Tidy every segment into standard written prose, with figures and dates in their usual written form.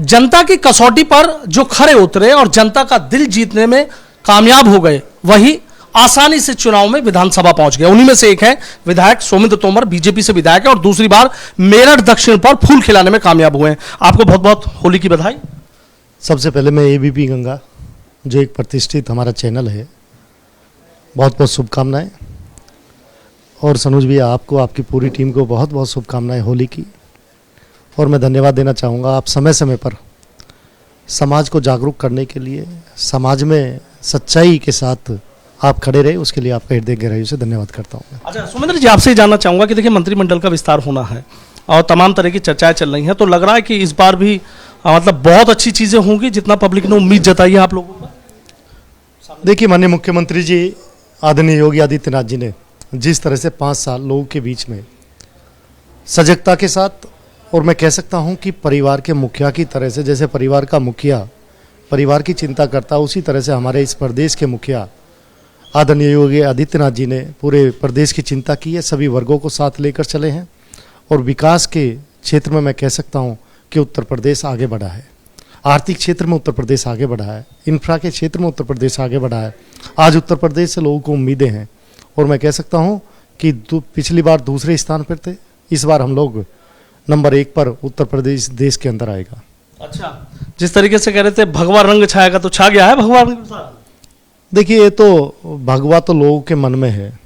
जनता की कसौटी पर जो खरे उतरे और जनता का दिल जीतने में कामयाब हो गए, वही आसानी से चुनाव में विधानसभा पहुंच गए। उन्हीं में से एक है विधायक सौमित्र तोमर, बीजेपी से विधायक है और दूसरी बार मेरठ दक्षिण पर फूल खिलाने में कामयाब हुए हैं। आपको बहुत बहुत होली की बधाई। सबसे पहले मैं एबीपी गंगा, जो एक प्रतिष्ठित हमारा चैनल है, बहुत बहुत शुभकामनाएं। और सनोज भैया, आपको, आपकी पूरी टीम को बहुत बहुत शुभकामनाएं होली की। और मैं धन्यवाद देना चाहूँगा, आप समय समय पर समाज को जागरूक करने के लिए, समाज में सच्चाई के साथ आप खड़े रहे, उसके लिए आपका हृदय गहराई से धन्यवाद करता हूँ। अच्छा सुमेंद्र जी, आपसे जानना चाहूँगा कि देखिए मंत्रिमंडल का विस्तार होना है और तमाम तरह की चर्चाएं चल रही हैं, तो लग रहा है कि इस बार भी मतलब बहुत अच्छी चीज़ें होंगी, जितना पब्लिक ने उम्मीद जताई है आप लोगों को। देखिए, माननीय मुख्यमंत्री जी आदरणीय योगी आदित्यनाथ जी ने जिस तरह से 5 साल लोगों के बीच में सजगता के साथ, और मैं कह सकता हूं कि परिवार के मुखिया की तरह से, जैसे परिवार का मुखिया परिवार की चिंता करता, उसी तरह से हमारे इस प्रदेश के मुखिया आदरणीय योगी आदित्यनाथ जी ने पूरे प्रदेश की चिंता की है, सभी वर्गों को साथ लेकर चले हैं। और विकास के क्षेत्र में मैं कह सकता हूं कि उत्तर प्रदेश आगे बढ़ा है। आर्थिक क्षेत्र में उत्तर प्रदेश आगे बढ़ा है, इंफ्रा के क्षेत्र में उत्तर प्रदेश आगे बढ़ा है। आज उत्तर प्रदेश से लोगों को उम्मीदें हैं और मैं कह सकता हूं कि पिछली बार दूसरे स्थान पर थे, इस बार हम लोग नंबर 1 पर उत्तर प्रदेश देश के अंदर आएगा। अच्छा, जिस तरीके से कह रहे थे भगवा रंग छाएगा, तो छा गया है भगवा रंग? देखिए, ये तो भगवा तो लोगों के मन में है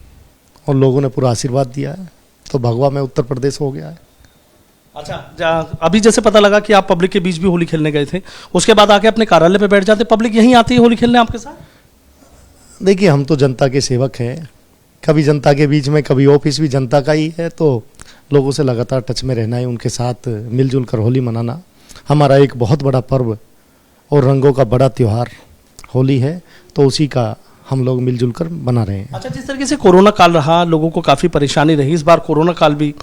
और लोगों ने पूरा आशीर्वाद दिया है, तो भगवा में उत्तर प्रदेश हो गया है। अच्छा, अभी जैसे पता लगा कि आप पब्लिक के बीच भी होली खेलने गए थे, उसके बाद आके अपने कार्यालय पे बैठ जाते, पब्लिक यहीं आती है होली खेलने आपके साथ? देखिए, हम तो जनता के सेवक हैं, कभी जनता के बीच में, कभी ऑफिस भी जनता का ही है, तो लोगों से लगातार टच में रहना है, उनके साथ मिलजुल कर होली मनाना हमारा एक बहुत बड़ा पर्व और रंगों का बड़ा त्यौहार होली है, तो उसी का हम लोग मिलजुल कर बना रहे हैं। अच्छा, जिस तरीके से कोरोना काल रहा, लोगों को काफ़ी परेशानी रही, इस बार कोरोना काल भी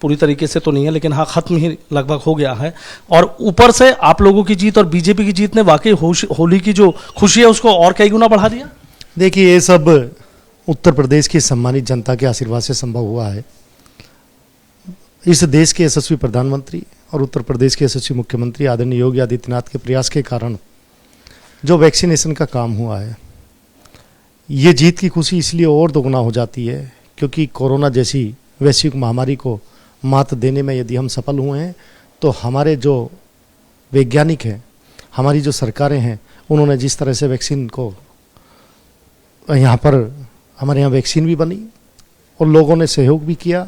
पूरी तरीके से तो नहीं है, लेकिन हाँ खत्म ही लगभग हो गया है, और ऊपर से आप लोगों की जीत और बीजेपी की जीत ने वाकई होली की जो खुशी है उसको और कई गुना बढ़ा दिया। देखिए, ये सब उत्तर प्रदेश की सम्मानित जनता के आशीर्वाद से संभव हुआ है। इस देश के यशस्वी प्रधानमंत्री और उत्तर प्रदेश के यशस्वी मुख्यमंत्री आदरणीय योगी आदित्यनाथ के प्रयास के कारण जो वैक्सीनेशन का काम हुआ है, ये जीत की खुशी इसलिए और दोगुना हो जाती है क्योंकि कोरोना जैसी वैश्विक महामारी को मात देने में यदि हम सफल हुए हैं, तो हमारे जो वैज्ञानिक हैं, हमारी जो सरकारें हैं, उन्होंने जिस तरह से वैक्सीन को यहाँ पर, हमारे यहाँ वैक्सीन भी बनी और लोगों ने सहयोग भी किया,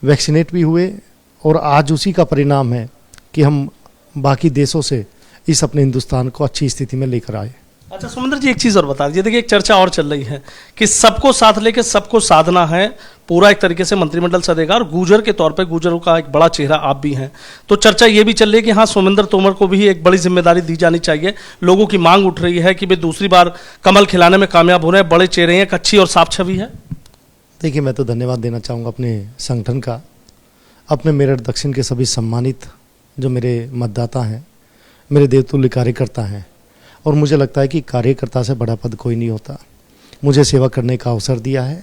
वैक्सीनेट भी हुए, और आज उसी का परिणाम है कि हम बाकी देशों से इस अपने हिंदुस्तान को अच्छी स्थिति में लेकर आए। अच्छा सुमेंद्र जी, एक चीज़ और बता दीजिए, देखिए एक चर्चा और चल रही है कि सबको साथ लेके सबको साधना है, पूरा एक तरीके से मंत्रिमंडल सदेगा, और गुर्जर के तौर पे गुर्जरों का एक बड़ा चेहरा आप भी हैं, तो चर्चा ये भी चल रही है कि हाँ सौमित्र तोमर को भी एक बड़ी जिम्मेदारी दी जानी चाहिए। लोगों की मांग उठ रही है कि वे दूसरी बार कमल खिलाने में कामयाब हो रहे हैं, बड़े चेहरे हैं, अच्छी और साफ छवि है। देखिए, मैं तो धन्यवाद देना चाहूँगा अपने संगठन का, अपने मेरठ दक्षिण के सभी सम्मानित जो मेरे मतदाता हैं, मेरे देवतुल्य कार्यकर्ता हैं, और मुझे लगता है कि कार्यकर्ता से बड़ा पद कोई नहीं होता। मुझे सेवा करने का अवसर दिया है,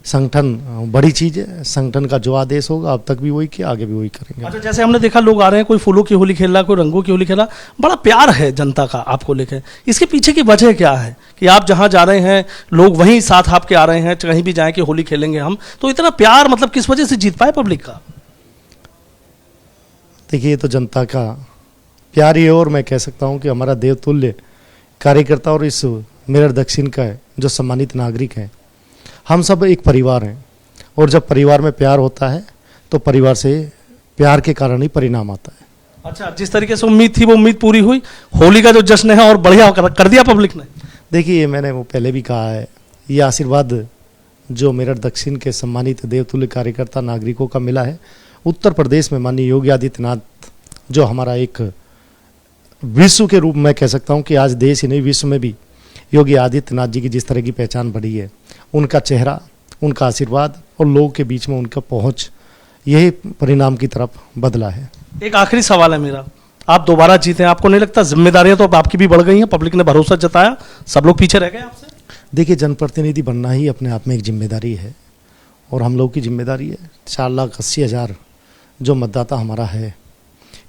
संगठन बड़ी चीज़ है, संगठन का जो आदेश होगा अब तक भी वही किया, आगे भी वही करेंगे। अच्छा, जैसे हमने देखा लोग आ रहे हैं, कोई फूलों की होली खेल रहा, कोई रंगों की होली खेल रहा, बड़ा प्यार है जनता का आपको लेकर, इसके पीछे की वजह क्या है कि आप जहाँ जा रहे हैं लोग वहीं साथ आपके आ रहे हैं, कहीं भी जाएँ कि होली खेलेंगे हम, तो इतना प्यार मतलब किस वजह से जीत पाए पब्लिक का? देखिए, ये तो जनता का प्यार ही है, और मैं कह सकता हूँ कि हमारा देवतुल्य कार्यकर्ता और इस मेरठ दक्षिण का जो सम्मानित नागरिक हैं, हम सब एक परिवार हैं, और जब परिवार में प्यार होता है तो परिवार से प्यार के कारण ही परिणाम आता है। अच्छा, जिस तरीके से उम्मीद थी वो उम्मीद पूरी हुई, होली का जो जश्न है और बढ़िया कर दिया पब्लिक ने। देखिए, मैंने वो पहले भी कहा है, ये आशीर्वाद जो मेरठ दक्षिण के सम्मानित देवतुल्य कार्यकर्ता नागरिकों का मिला है, उत्तर प्रदेश में माननीय योगी आदित्यनाथ जो हमारा एक विश्व के रूप में कह सकता हूं कि आज देश ही नहीं विश्व में भी योगी आदित्यनाथ जी की जिस तरह की पहचान बढ़ी है, उनका चेहरा, उनका आशीर्वाद और लोगों के बीच में उनका पहुंच, यही परिणाम की तरफ बदला है। एक आखिरी सवाल है मेरा, आप दोबारा जीते, आपको नहीं लगता जिम्मेदारियां तो अब आपकी भी बढ़ गई हैं, पब्लिक ने भरोसा जताया, सब लोग पीछे रह गए आपसे? देखिए, जनप्रतिनिधि बनना ही अपने आप में एक जिम्मेदारी है, और हम लोग की जिम्मेदारी है 4,80,000 जो मतदाता हमारा है,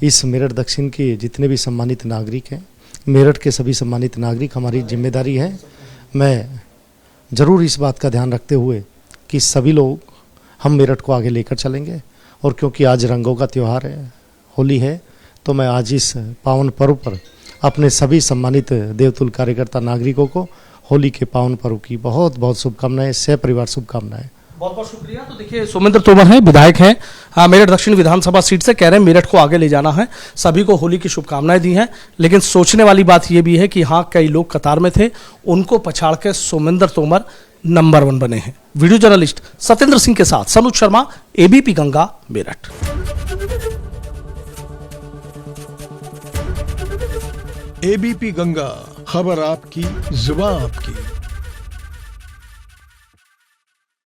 इस मेरठ दक्षिण के जितने भी सम्मानित नागरिक हैं, मेरठ के सभी सम्मानित नागरिक, हमारी जिम्मेदारी है, मैं ज़रूर इस बात का ध्यान रखते हुए कि सभी लोग हम मेरठ को आगे लेकर चलेंगे। और क्योंकि आज रंगों का त्यौहार है, होली है, तो मैं आज इस पावन पर्व पर अपने सभी सम्मानित देवतुल्य कार्यकर्ता नागरिकों को होली के पावन पर्व की बहुत बहुत शुभकामनाएं, सपरिवार शुभकामनाएं। बहुत बहुत शुक्रिया। तो देखिए, सुमेंद्र तोमर हैं, विधायक हैं, मेरठ दक्षिण विधानसभा सीट से, कह रहे हैं मेरठ को आगे ले जाना है, सभी को होली की शुभकामनाएं दी हैं। लेकिन सोचने वाली बात यह भी है कि हाँ, कई लोग कतार में थे, उनको पछाड़ के सुमेंद्र तोमर नंबर 1 बने हैं। वीडियो जर्नलिस्ट सत्येंद्र सिंह के साथ सनुज शर्मा, एबीपी गंगा, मेरठ। एबीपी गंगा, खबर आपकी, जुबान आपकी।